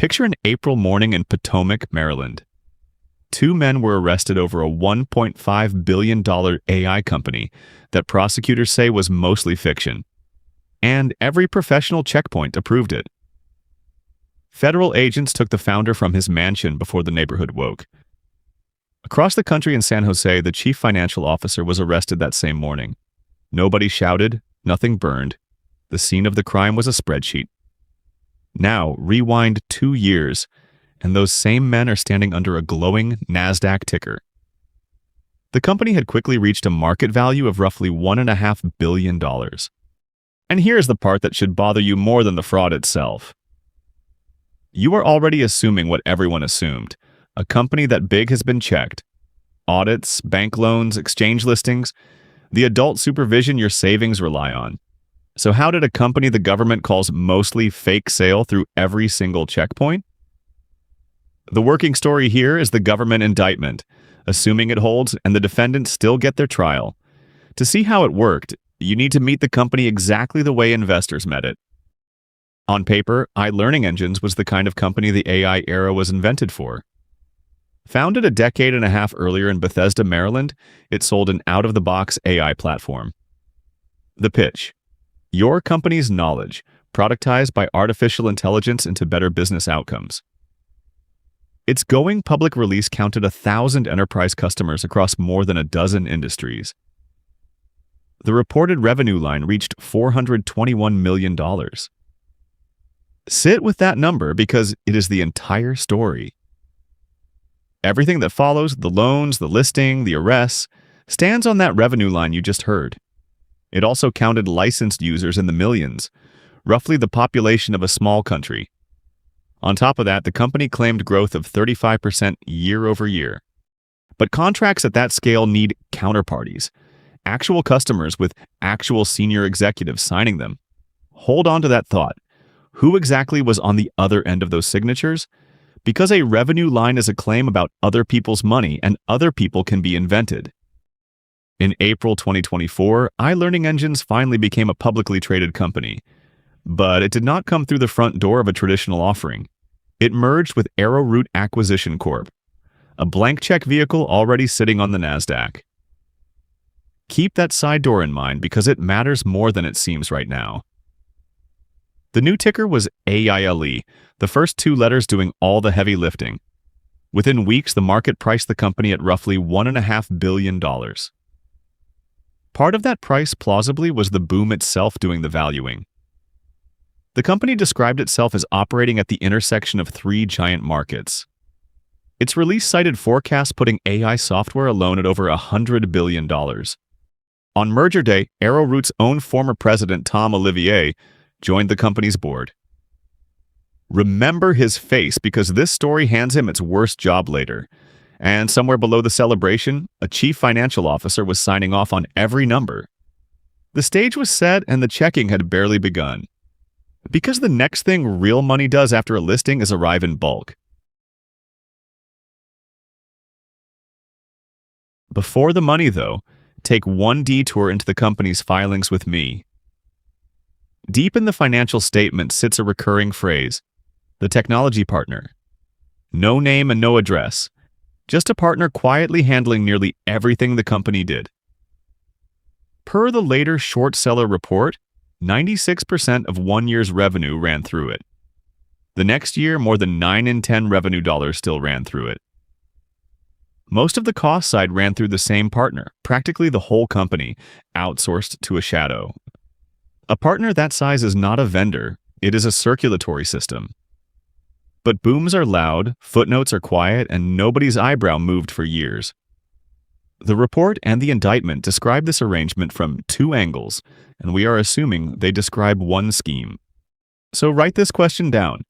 Picture an April morning in Potomac, Maryland. Two men were arrested over a $1.5 billion AI company that prosecutors say was mostly fiction. And every professional checkpoint approved it. Federal agents took the founder from his mansion before the neighborhood woke. Across the country in San Jose, the chief financial officer was arrested that same morning. Nobody shouted, nothing burned. The scene of the crime was a spreadsheet. Now, rewind 2 years, and those same men are standing under a glowing NASDAQ ticker. The company had quickly reached a market value of roughly $1.5 billion. And here's the part that should bother you more than the fraud itself. You are already assuming what everyone assumed. A company that big has been checked. Audits, bank loans, exchange listings, the adult supervision your savings rely on. So how did a company the government calls mostly fake sail through every single checkpoint? The working story here is the government indictment, assuming it holds and the defendants still get their trial. To see how it worked, you need to meet the company exactly the way investors met it. On paper, iLearningEngines was the kind of company the AI era was invented for. Founded a decade and a half earlier in Bethesda, Maryland, it sold an out-of-the-box AI platform. The pitch: your company's knowledge, productized by artificial intelligence into better business outcomes. Its going public release counted 1,000 enterprise customers across more than a dozen industries. The reported revenue line reached $421 million. Sit with that number because it is the entire story. Everything that follows, the loans, the listing, the arrests, stands on that revenue line you just heard. It also counted licensed users in the millions, roughly the population of a small country. On top of that, the company claimed growth of 35% year over year. But contracts at that scale need counterparties, actual customers with actual senior executives signing them. Hold on to that thought. Who exactly was on the other end of those signatures? Because a revenue line is a claim about other people's money, and other people can be invented. In April 2024, iLearningEngines finally became a publicly traded company. But it did not come through the front door of a traditional offering. It merged with Arrowroot Acquisition Corp., a blank check vehicle already sitting on the NASDAQ. Keep that side door in mind because it matters more than it seems right now. The new ticker was AILE, the first two letters doing all the heavy lifting. Within weeks, the market priced the company at roughly $1.5 billion. Part of that price, plausibly, was the boom itself doing the valuing. The company described itself as operating at the intersection of three giant markets. Its release cited forecasts putting AI software alone at over $100 billion. On merger day, Arrowroot's own former president, Tom Olivier, joined the company's board. Remember his face because this story hands him its worst job later. And somewhere below the celebration, a chief financial officer was signing off on every number. The stage was set and the checking had barely begun. Because the next thing real money does after a listing is arrive in bulk. Before the money, though, take one detour into the company's filings with me. Deep in the financial statement sits a recurring phrase, the technology partner. No name and no address, just a partner quietly handling nearly everything the company did. Per the later short seller report, 96% of 1 year's revenue ran through it. The next year, more than 9 in 10 revenue dollars still ran through it. Most of the cost side ran through the same partner, practically the whole company, outsourced to a shadow. A partner that size is not a vendor, it is a circulatory system. But booms are loud, footnotes are quiet, and nobody's eyebrow moved for years. The report and the indictment describe this arrangement from two angles, and we are assuming they describe one scheme. So write this question down.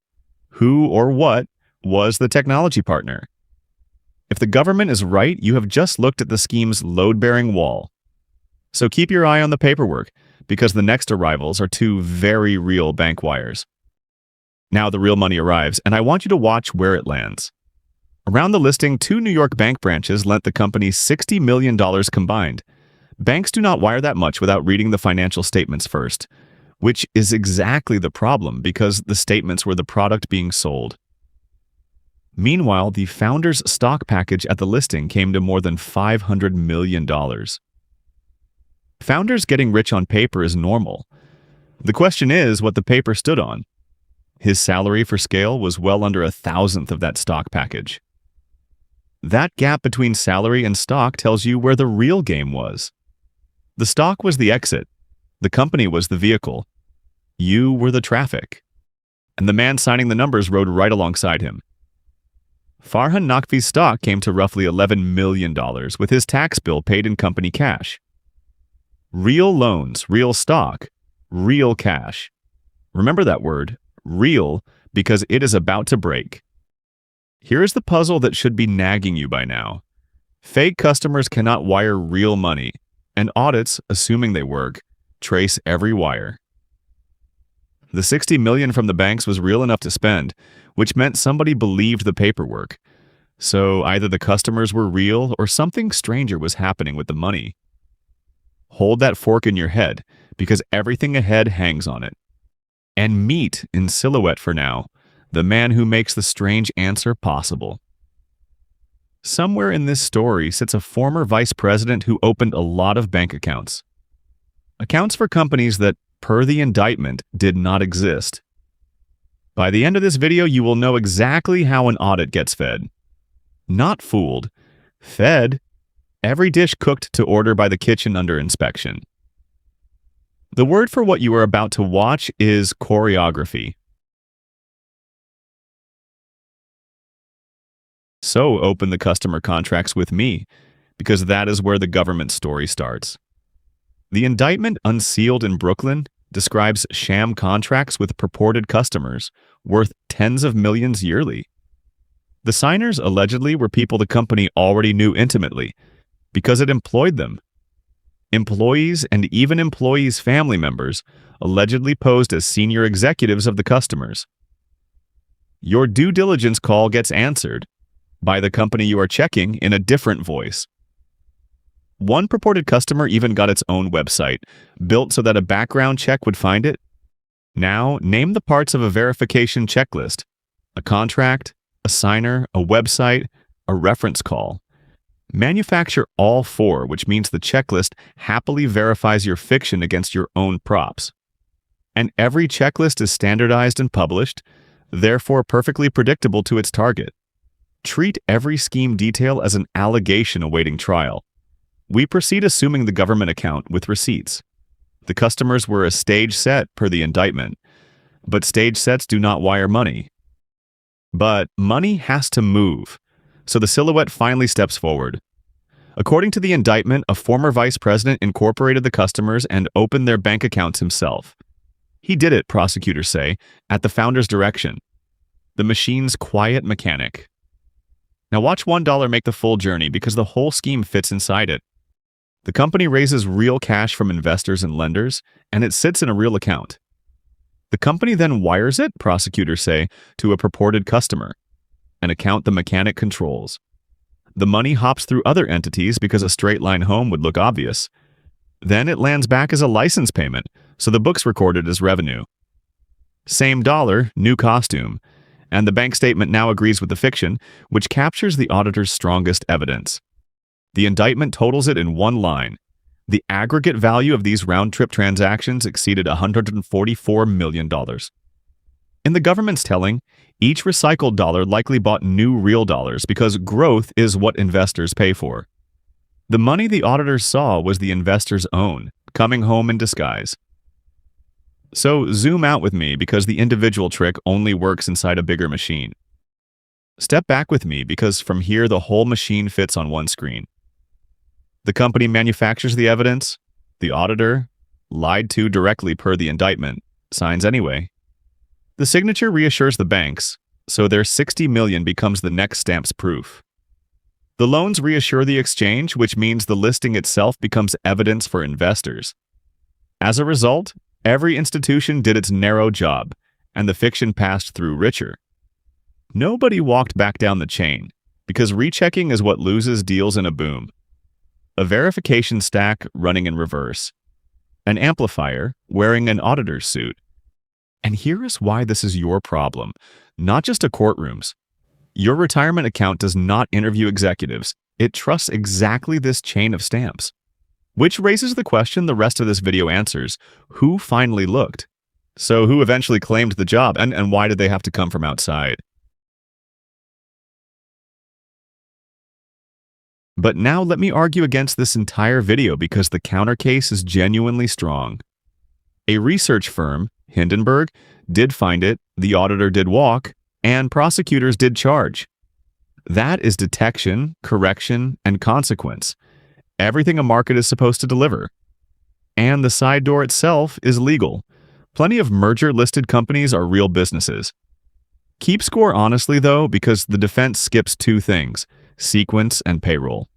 Who or what was the technology partner? If the government is right, you have just looked at the scheme's load-bearing wall. So keep your eye on the paperwork, because the next arrivals are two very real bank wires. Now the real money arrives, and I want you to watch where it lands. Around the listing, 2 New York bank branches lent the company $60 million combined. Banks do not wire that much without reading the financial statements first, which is exactly the problem because the statements were the product being sold. Meanwhile, the founder's stock package at the listing came to more than $500 million. Founders getting rich on paper is normal. The question is what the paper stood on. His salary for scale was well under 1,000th of that stock package. That gap between salary and stock tells you where the real game was. The stock was the exit. The company was the vehicle. You were the traffic. And the man signing the numbers rode right alongside him. Farhan Naqvi's stock came to roughly $11 million, with his tax bill paid in company cash. Real loans, real stock, real cash. Remember that word, real, because it is about to break. Here is the puzzle that should be nagging you by now. Fake customers cannot wire real money, and audits, assuming they work, trace every wire. The $60 million from the banks was real enough to spend, which meant somebody believed the paperwork. So either the customers were real or something stranger was happening with the money. Hold that fork in your head, because everything ahead hangs on it. And meet, in silhouette for now, the man who makes the strange answer possible. Somewhere in this story sits a former vice president who opened a lot of bank accounts. Accounts for companies that, per the indictment, did not exist. By the end of this video, you will know exactly how an audit gets fed. Not fooled. Fed. Every dish cooked to order by the kitchen under inspection. The word for what you are about to watch is choreography. So open the customer contracts with me, because that is where the government story starts. The indictment unsealed in Brooklyn describes sham contracts with purported customers worth tens of millions yearly. The signers allegedly were people the company already knew intimately because it employed them. Employees and even employees' family members allegedly posed as senior executives of the customers. Your due diligence call gets answered by the company you are checking in a different voice. One purported customer even got its own website, built so that a background check would find it. Now, name the parts of a verification checklist: a contract, a signer, a website, a reference call. Manufacture all four, which means the checklist happily verifies your fiction against your own props. And every checklist is standardized and published, therefore perfectly predictable to its target. Treat every scheme detail as an allegation awaiting trial. We proceed assuming the government account with receipts. The customers were a stage set per the indictment, but stage sets do not wire money. But money has to move, so the silhouette finally steps forward. According to the indictment, a former vice president incorporated the customers and opened their bank accounts himself. He did it, prosecutors say, at the founder's direction. The machine's quiet mechanic. Now watch $1 make the full journey because the whole scheme fits inside it. The company raises real cash from investors and lenders, and it sits in a real account. The company then wires it, prosecutors say, to a purported customer, an account the mechanic controls. The money hops through other entities because a straight line home would look obvious. Then it lands back as a license payment, so the book's recorded as revenue. Same dollar, new costume, and the bank statement now agrees with the fiction, which captures the auditor's strongest evidence. The indictment totals it in one line. The aggregate value of these round-trip transactions exceeded $144 million. In the government's telling, each recycled dollar likely bought new real dollars because growth is what investors pay for. The money the auditors saw was the investors' own, coming home in disguise. So zoom out with me because the individual trick only works inside a bigger machine. Step back with me because from here the whole machine fits on one screen. The company manufactures the evidence. The auditor, lied to directly per the indictment, signs anyway. The signature reassures the banks, so their $60 million becomes the next stamp's proof. The loans reassure the exchange, which means the listing itself becomes evidence for investors. As a result, every institution did its narrow job, and the fiction passed through richer. Nobody walked back down the chain, because rechecking is what loses deals in a boom. A verification stack running in reverse. An amplifier wearing an auditor's suit. And here is why this is your problem, not just a courtroom's. Your retirement account does not interview executives. It trusts exactly this chain of stamps. Which raises the question the rest of this video answers: who finally looked? So who eventually claimed the job, and why did they have to come from outside? But now let me argue against this entire video because the counter case is genuinely strong. A research firm, Hindenburg, did find it, the auditor did walk, and prosecutors did charge. That is detection, correction, and consequence. Everything a market is supposed to deliver. And the side door itself is legal. Plenty of merger-listed companies are real businesses. Keep score honestly, though, because the defense skips two things: sequence and payroll.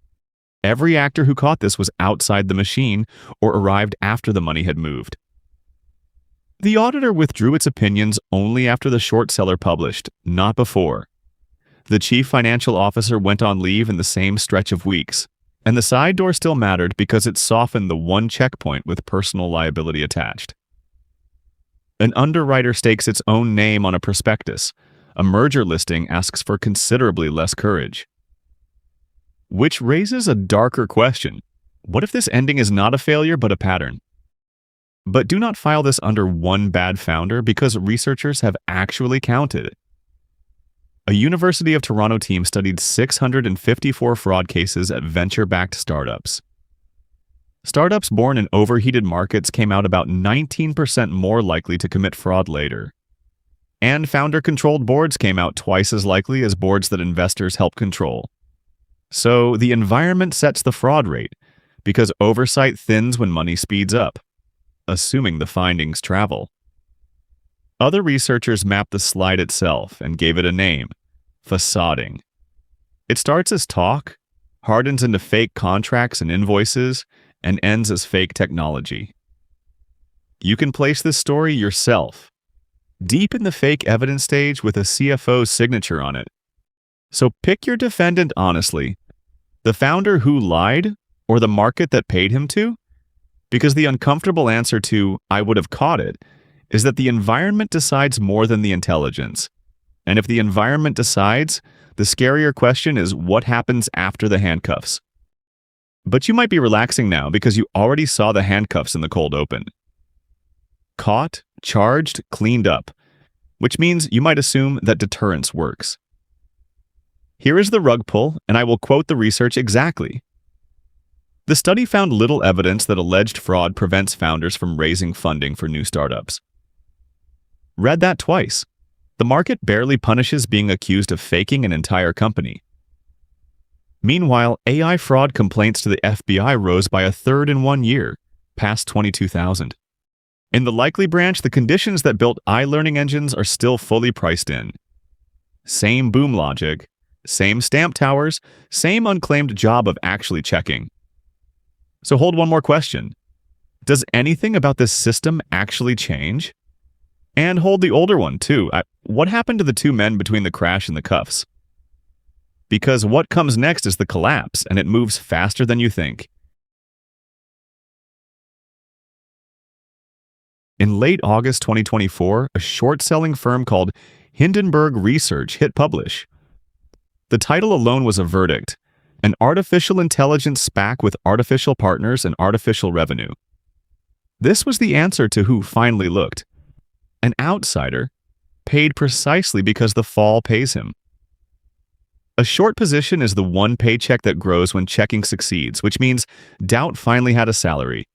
Every actor who caught this was outside the machine or arrived after the money had moved. The auditor withdrew its opinions only after the short seller published, not before. The chief financial officer went on leave in the same stretch of weeks, and the side door still mattered because it softened the one checkpoint with personal liability attached. An underwriter stakes its own name on a prospectus. A merger listing asks for considerably less courage. Which raises a darker question. What if this ending is not a failure but a pattern? But do not file this under one bad founder because researchers have actually counted. A University of Toronto team studied 654 fraud cases at venture-backed startups. Startups born in overheated markets came out about 19% more likely to commit fraud later. And founder-controlled boards came out twice as likely as boards that investors help control. So the environment sets the fraud rate, because oversight thins when money speeds up, assuming the findings travel. Other researchers mapped the slide itself and gave it a name: facading. It starts as talk, hardens into fake contracts and invoices, and ends as fake technology. You can place this story yourself, deep in the fake evidence stage with a CFO's signature on it. So pick your defendant honestly: the founder who lied or the market that paid him to? Because the uncomfortable answer to "I would have caught it" is that the environment decides more than the intelligence. And if the environment decides, the scarier question is what happens after the handcuffs. But you might be relaxing now because you already saw the handcuffs in the cold open. Caught, charged, cleaned up, which means you might assume that deterrence works. Here is the rug pull, and I will quote the research exactly. The study found little evidence that alleged fraud prevents founders from raising funding for new startups. Read that twice. The market barely punishes being accused of faking an entire company. Meanwhile, AI fraud complaints to the FBI rose by a third in 1 year, past 22,000. In the likely branch, the conditions that built iLearningEngines are still fully priced in. Same boom logic, same stamp towers, same unclaimed job of actually checking. So hold one more question. Does anything about this system actually change? And hold the older one, too. What happened to the two men between the crash and the cuffs? Because what comes next is the collapse, and it moves faster than you think. In late August 2024, a short-selling firm called Hindenburg Research hit publish. The title alone was a verdict: an artificial intelligence SPAC with artificial partners and artificial revenue. This was the answer to who finally looked. An outsider, paid precisely because the fall pays him. A short position is the one paycheck that grows when checking succeeds, which means doubt finally had a salary.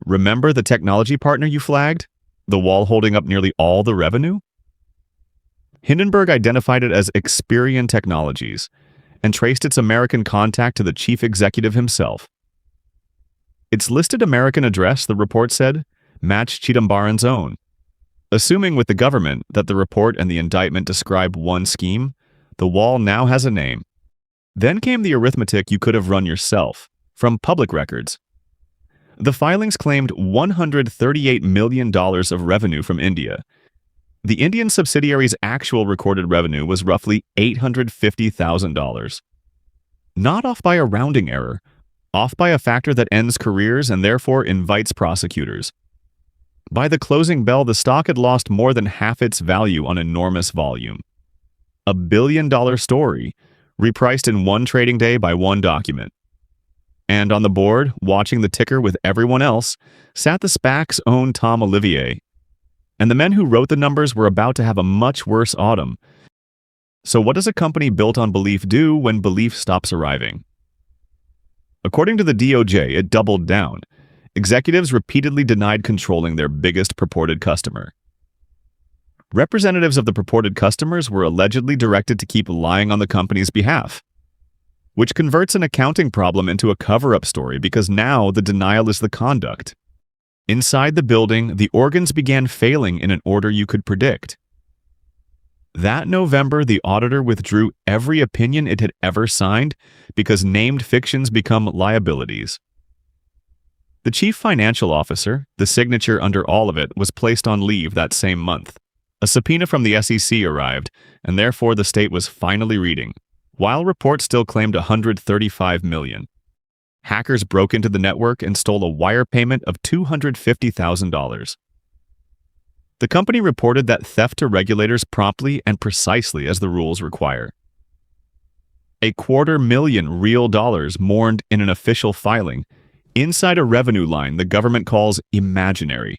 Remember the technology partner you flagged? The wall holding up nearly all the revenue? Hindenburg identified it as Experian Technologies and traced its American contact to the chief executive himself. Its listed American address, the report said, matched Chidambaran's own. Assuming with the government that the report and the indictment describe one scheme, the wall now has a name. Then came the arithmetic you could have run yourself, from public records. The filings claimed $138 million of revenue from India. The Indian subsidiary's actual recorded revenue was roughly $850,000. Not off by a rounding error, off by a factor that ends careers and therefore invites prosecutors. By the closing bell, the stock had lost more than half its value on enormous volume. a billion-dollar story, repriced in one trading day by one document. And on the board, watching the ticker with everyone else, sat the SPAC's own Tom Olivier. And the men who wrote the numbers were about to have a much worse autumn. So what does a company built on belief do when belief stops arriving? According to the DOJ, it doubled down. Executives repeatedly denied controlling their biggest purported customer. Representatives of the purported customers were allegedly directed to keep lying on the company's behalf, which converts an accounting problem into a cover-up story because now the denial is the conduct. Inside the building, the organs began failing in an order you could predict. That November, the auditor withdrew every opinion it had ever signed because named fictions become liabilities. The chief financial officer, the signature under all of it, was placed on leave that same month. A subpoena from the SEC arrived, and therefore the state was finally reading, while reports still claimed $135 million. Hackers broke into the network and stole a wire payment of $250,000. The company reported that theft to regulators promptly and precisely as the rules require. $250,000 real dollars mourned in an official filing, inside a revenue line the government calls imaginary.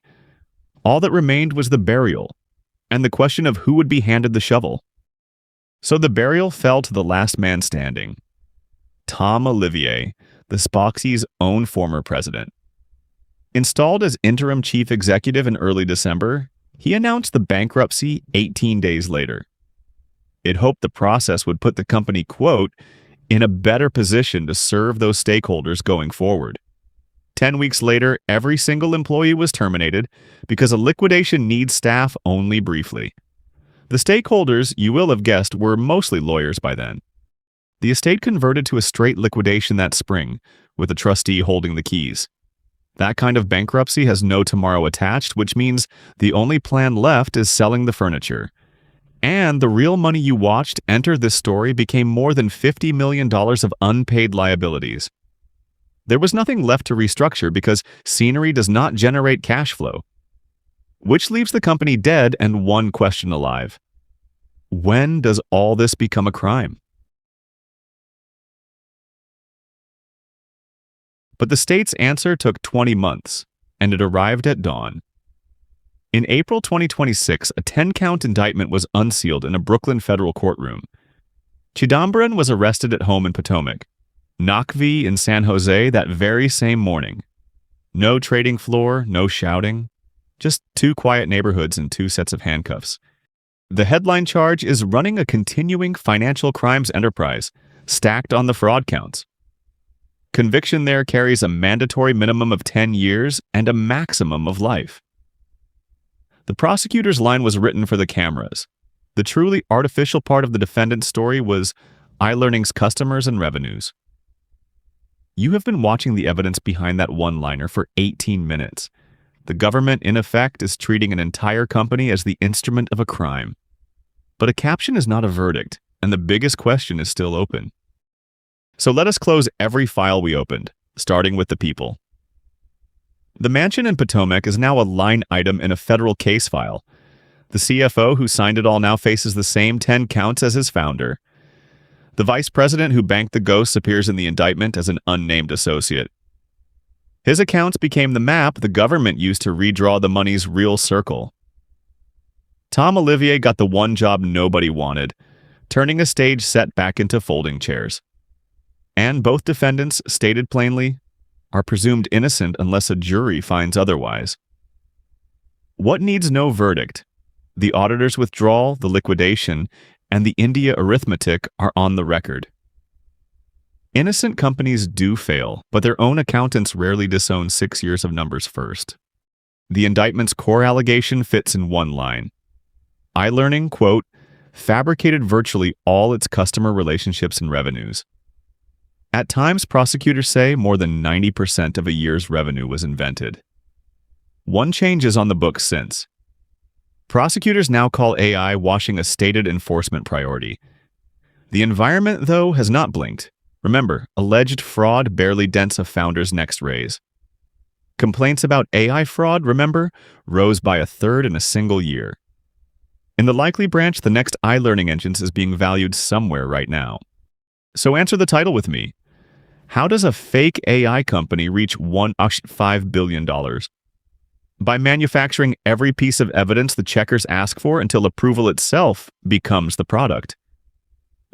All that remained was the burial, and the question of who would be handed the shovel. So the burial fell to the last man standing, Tom Olivier, the SPAC's own former president. Installed as interim chief executive in early December, he announced the bankruptcy 18 days later. It hoped the process would put the company, quote, in a better position to serve those stakeholders going forward. 10 weeks later, every single employee was terminated because a liquidation needs staff only briefly. The stakeholders, you will have guessed, were mostly lawyers by then. The estate converted to a straight liquidation that spring, with a trustee holding the keys. That kind of bankruptcy has no tomorrow attached, which means the only plan left is selling the furniture. And the real money you watched enter this story became more than $50 million of unpaid liabilities. There was nothing left to restructure because scenery does not generate cash flow, which leaves the company dead and one question alive. When does all this become a crime? But the state's answer took 20 months, and it arrived at dawn. In April 2026, a 10-count indictment was unsealed in a Brooklyn federal courtroom. Chidambaran was arrested at home in Potomac, Nakvi in San Jose that very same morning. No trading floor, no shouting, just two quiet neighborhoods and two sets of handcuffs. The headline charge is running a continuing financial crimes enterprise, stacked on the fraud counts. Conviction there carries a mandatory minimum of 10 years and a maximum of life. The prosecutor's line was written for the cameras. The truly artificial part of the defendant's story was iLearning's customers and revenues. You have been watching the evidence behind that one-liner for 18 minutes. The government, in effect, is treating an entire company as the instrument of a crime. But a caption is not a verdict, and the biggest question is still open. So let us close every file we opened, starting with the people. The mansion in Potomac is now a line item in a federal case file. The CFO who signed it all now faces the same 10 counts as his founder. The vice president who banked the ghosts appears in the indictment as an unnamed associate. His accounts became the map the government used to redraw the money's real circle. Tom Olivier got the one job nobody wanted, turning a stage set back into folding chairs. And both defendants, stated plainly, are presumed innocent unless a jury finds otherwise. What needs no verdict? The auditor's withdrawal, the liquidation, and the India arithmetic are on the record. Innocent companies do fail, but their own accountants rarely disown 6 years of numbers first. The indictment's core allegation fits in one line. iLearning, quote, fabricated virtually all its customer relationships and revenues. At times, prosecutors say more than 90% of a year's revenue was invented. One change is on the books since. Prosecutors now call AI washing a stated enforcement priority. The environment, though, has not blinked. Remember, alleged fraud barely dents a founder's next raise. Complaints about AI fraud, remember, rose by a third in a single year. In the likely branch, the next iLearningEngines is being valued somewhere right now. So answer the title with me. How does a fake AI company reach $1.5 billion? By manufacturing every piece of evidence the checkers ask for until approval itself becomes the product.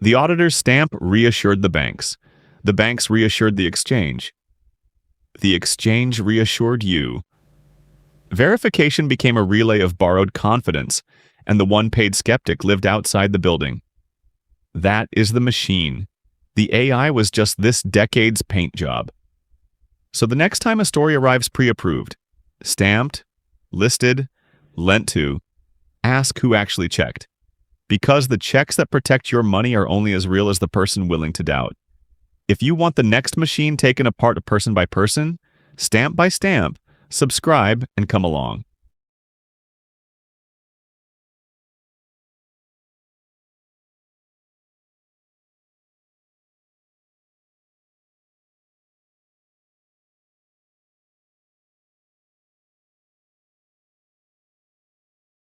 The auditor's stamp reassured the banks. The banks reassured the exchange. The exchange reassured you. Verification became a relay of borrowed confidence, and the one-paid skeptic lived outside the building. That is the machine. The AI was just this decade's paint job. So the next time a story arrives pre-approved, stamped, listed, lent to, ask who actually checked. Because the checks that protect your money are only as real as the person willing to doubt. If you want the next machine taken apart person by person, stamp by stamp, subscribe and come along.